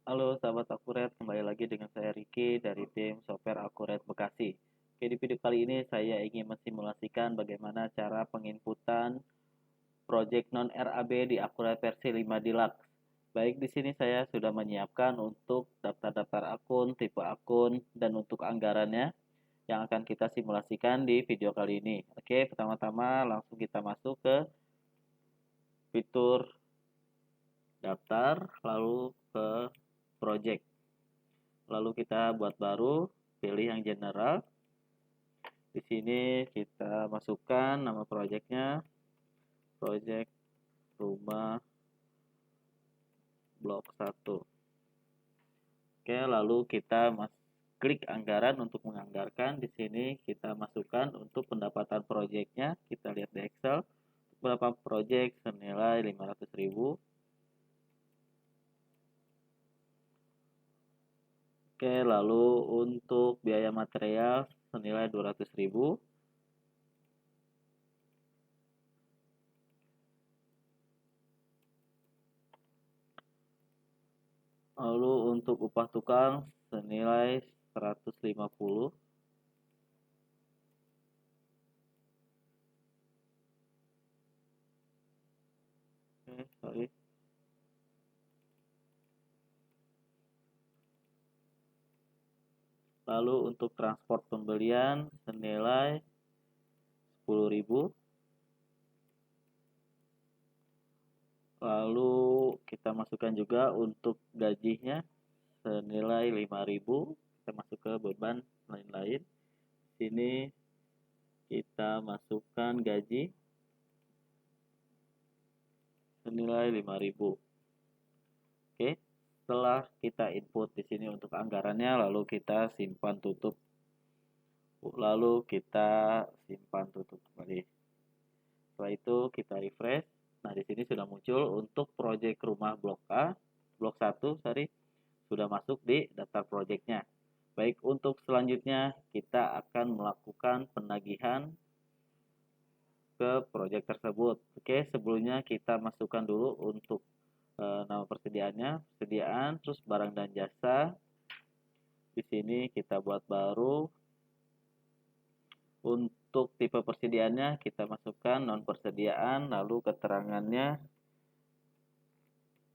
Halo sahabat Akuret, kembali lagi dengan saya Riki dari tim Software Akuret Bekasi. Oke, di video kali ini saya ingin mensimulasikan bagaimana cara penginputan project non-RAB di Akuret versi 5 Deluxe. Baik, di sini saya sudah menyiapkan untuk daftar-daftar akun, tipe akun, dan untuk anggarannya yang akan kita simulasikan di video kali ini. Oke, pertama-tama langsung kita masuk ke fitur daftar, lalu ke project. Lalu kita buat baru, pilih yang general. Di sini kita masukkan nama projectnya, project rumah blok 1. Oke, lalu kita klik anggaran untuk menganggarkan. Di sini kita masukkan untuk pendapatan projectnya. Kita lihat di Excel. Berapa project senilai 500.000. Oke, lalu untuk biaya material senilai 200.000. Lalu untuk upah tukang senilai 150. Sorry. Lalu untuk transport pembelian senilai 10.000. Lalu kita masukkan juga untuk gajinya senilai 5.000. Kita masuk ke beban lain-lain. Sini kita masukkan gaji senilai 5.000. Oke, setelah kita input di sini untuk anggarannya, lalu kita simpan tutup. Lalu kita simpan tutup kembali. Setelah itu kita refresh. Nah, di sini sudah muncul untuk proyek rumah blok A, blok 1, sorry, sudah masuk di daftar proyeknya. Baik, untuk selanjutnya kita akan melakukan penagihan ke proyek tersebut. Oke, sebelumnya kita masukkan dulu untuk nama persediaannya, persediaan, terus barang dan jasa. Di sini kita buat baru. Untuk tipe persediaannya kita masukkan non persediaan, lalu keterangannya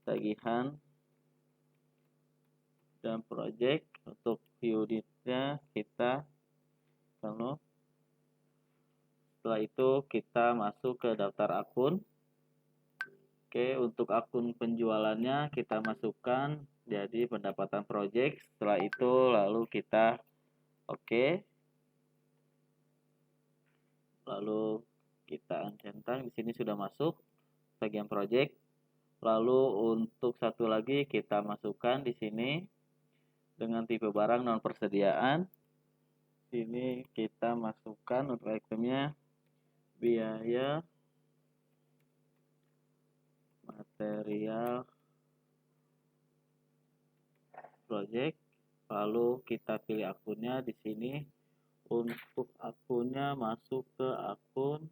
tagihan dan project. Untuk unitnya kita penuh. Setelah itu kita masuk ke daftar akun. Oke, untuk akun penjualannya kita masukkan jadi pendapatan project. Setelah itu lalu kita oke. Lalu kita centang, di sini sudah masuk bagian project. Lalu untuk satu lagi kita masukkan di sini dengan tipe barang non persediaan. Sini kita masukkan untuk itemnya biaya material project. Lalu kita pilih akunnya di sini. Untuk akunnya masuk ke akun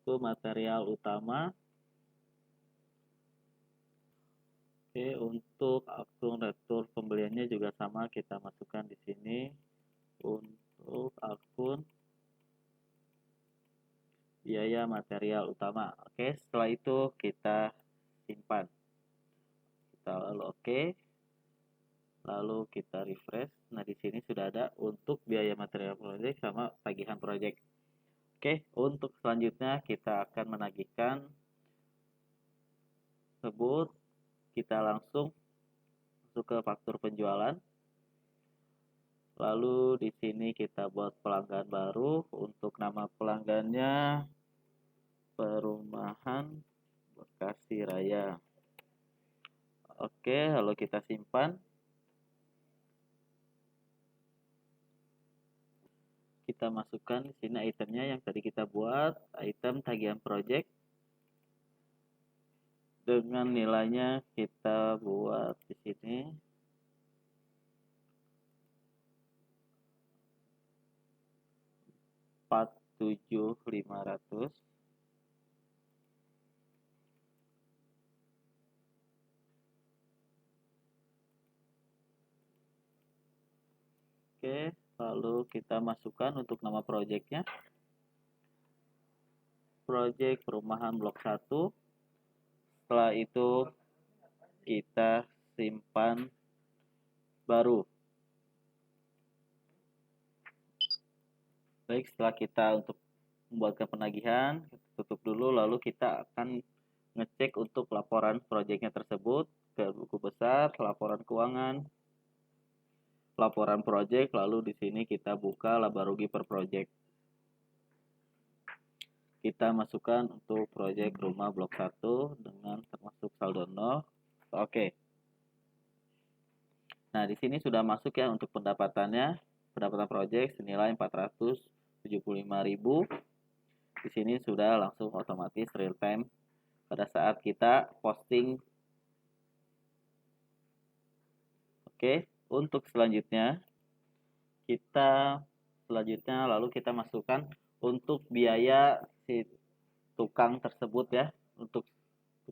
ke material utama. Oke, untuk akun retur pembeliannya juga sama, kita masukkan di sini untuk akun biaya material utama. Oke, setelah itu kita simpan. Kita lalu oke. Lalu kita refresh. Nah, di sini sudah ada untuk biaya material project sama tagihan project. Oke, untuk selanjutnya kita akan menagihkan tersebut. Kita langsung masuk ke faktur penjualan. Lalu di sini kita buat pelanggan baru. Untuk nama pelanggannya Perumahan Bekasi Raya. Oke, lalu kita simpan. Kita masukkan di sini itemnya yang tadi kita buat, item tagihan project. Dengan nilainya kita buat di sini 47.500. Oke, lalu kita masukkan untuk nama proyeknya. Proyek perumahan blok 1. Setelah itu kita simpan baru. Baik, setelah kita untuk membuatkan penagihan, tutup dulu, lalu kita akan ngecek untuk laporan proyeknya tersebut ke buku besar, laporan keuangan, laporan proyek, lalu di sini kita buka laba rugi per proyek. Kita masukkan untuk proyek rumah blok 1 dengan termasuk saldo 0. Oke. Nah, di sini sudah masuk ya untuk pendapatannya. Pendapatan proyek senilai 475.000. Di sini sudah langsung otomatis real time pada saat kita posting. Oke, untuk selanjutnya lalu kita masukkan untuk biaya si tukang tersebut ya. Untuk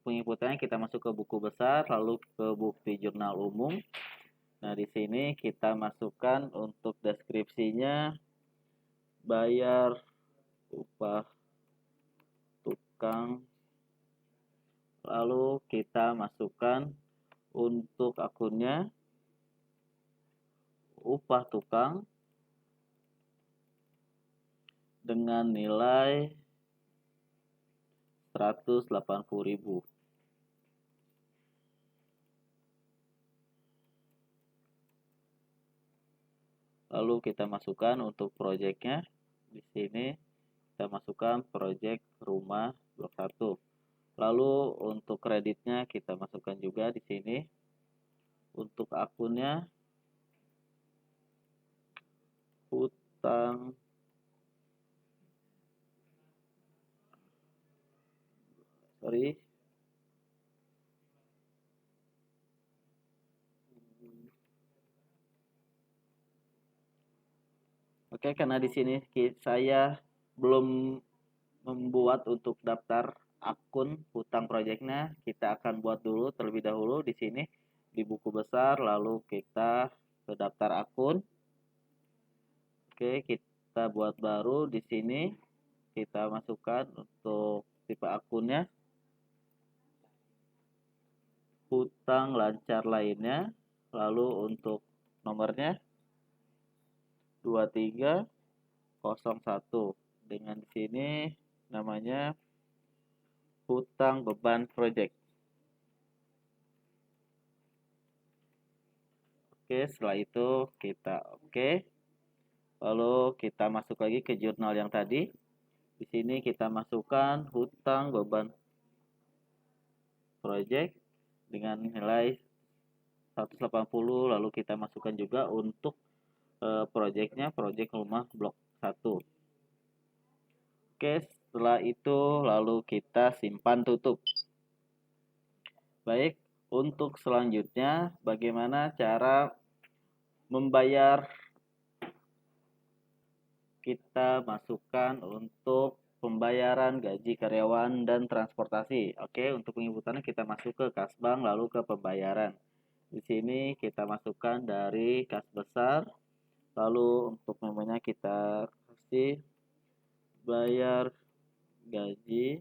penginputannya kita masuk ke buku besar, lalu ke bukti jurnal umum. Nah, di sini kita masukkan untuk deskripsinya bayar upah tukang. Lalu kita masukkan untuk akunnya upah tukang dengan nilai 180.000. Lalu kita masukkan untuk proyeknya. Di sini kita masukkan proyek rumah blok 1. Lalu untuk kreditnya kita masukkan juga di sini. Untuk akunnya hutang Oke, karena di sini saya belum membuat untuk daftar akun hutang proyeknya, kita akan buat dulu terlebih dahulu di sini di buku besar, lalu kita ke daftar akun. Oke, kita buat baru di sini, kita masukkan untuk tipe akunnya, hutang lancar lainnya, lalu untuk nomornya 2301, dengan di sini namanya hutang beban proyek. Oke, setelah itu kita oke. Lalu kita masuk lagi ke jurnal yang tadi. Di sini kita masukkan hutang beban proyek dengan nilai 180, lalu kita masukkan juga untuk proyeknya, proyek rumah blok 1. Oke, setelah itu lalu kita simpan tutup. Baik, untuk selanjutnya bagaimana cara membayar. Kita masukkan untuk pembayaran gaji karyawan dan transportasi. Oke, untuk penginputannya kita masuk ke kas bank lalu ke pembayaran. Di sini kita masukkan dari kas besar, lalu untuk namanya kita kasih bayar gaji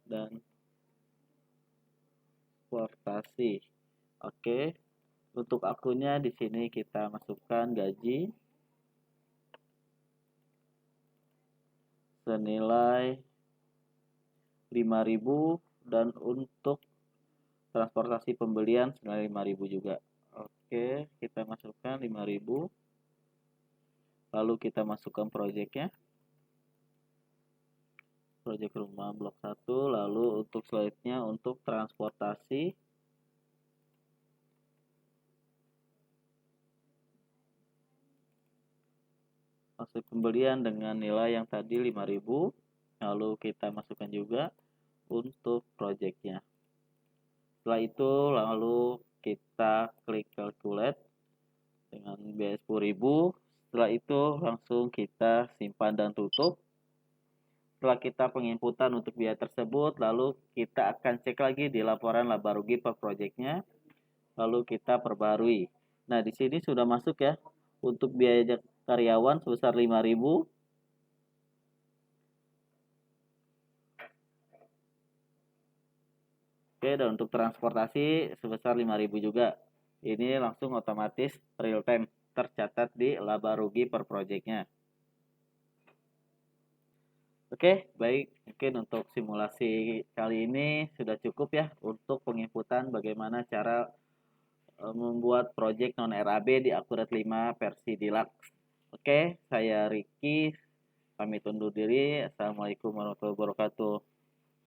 dan transportasi. Oke, untuk akunnya di sini kita masukkan gaji senilai 5.000 dan untuk transportasi pembelian senilai 5.000 juga. Oke, kita masukkan 5.000. Lalu kita masukkan proyeknya. Proyek rumah blok 1, lalu untuk selanjutnya untuk transportasi masuk pembelian dengan nilai yang tadi 5.000. Lalu kita masukkan juga untuk proyeknya. Setelah itu lalu kita klik calculate dengan biaya 10.000. Setelah itu langsung kita simpan dan tutup. Setelah kita penginputan untuk biaya tersebut, lalu kita akan cek lagi di laporan laba rugi per proyeknya, lalu kita perbarui. Nah, di sini sudah masuk ya untuk biaya karyawan sebesar 5.000. Oke, dan untuk transportasi sebesar 5.000 juga. Ini langsung otomatis real time tercatat di laba rugi per proyeknya. Oke, baik. Mungkin untuk simulasi kali ini sudah cukup ya untuk penginputan bagaimana cara membuat project non RAB di Accurate 5 versi Deluxe. Oke, saya Ricky. Pamit undur diri. Assalamualaikum warahmatullahi wabarakatuh.